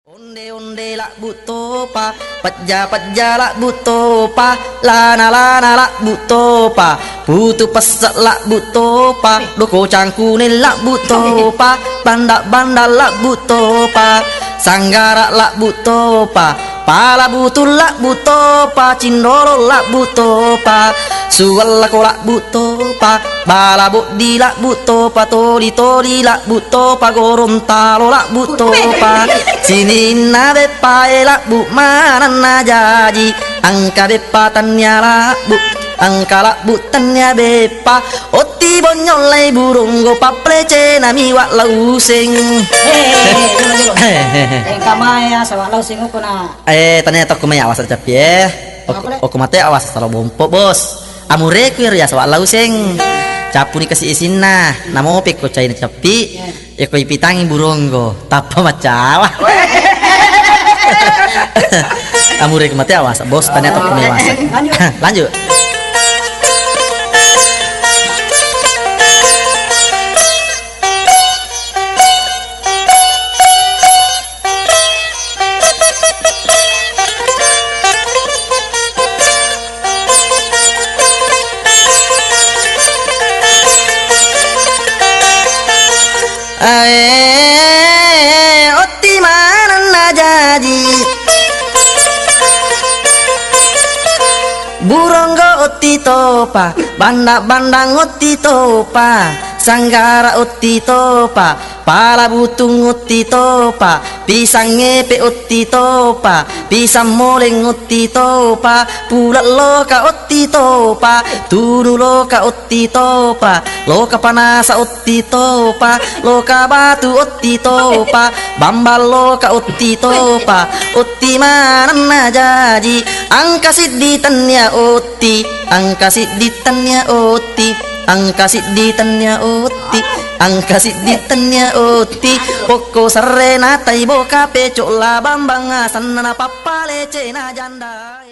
Onde onde lak butopa, pajja pajja lak butopa, lana lana lak butopa, putu pesak lak butopa, doko cangkune lak butopa, bandak bandak lak butopa, sanggara lak butopa, pala butul lak butopa, cindoro lak butopa, suwal lak butopa, bala bodi lak butopa, toli toli lak butopa, gorontalo lak butopa. Sini na bepa elak bu mana na jadi angka bepa tanya lak bu angka lak bu tanya bepa oti bonyolai burung go paplece nami wak lausing kamaya sawak lausing ko na tanya tok kumaya awas capi oku mate awas salo bompo bos amure kuir ya sawak lausing capu ni kasih isin nah namo peko cain capi ya koi pitangi burung go tapa macawa amure mate awas bos tanya tok kumaya awas lanjut oti mana na jadi buronggo oti topa bandak bandang oti topa sanggara oti topa pala butung oti topa pisang ngepe oti topa pisang moleng oti topa pulat loka oti topa tunu loka oti topa loka panasa oti topa loka batu oti topa bambal loka oti topa oti mana na jadi angka siditannya oti angka siditannya oti angka siditannya oti angka siditannya oti poko serena tai boka pecok la bambang asana papale cena janda.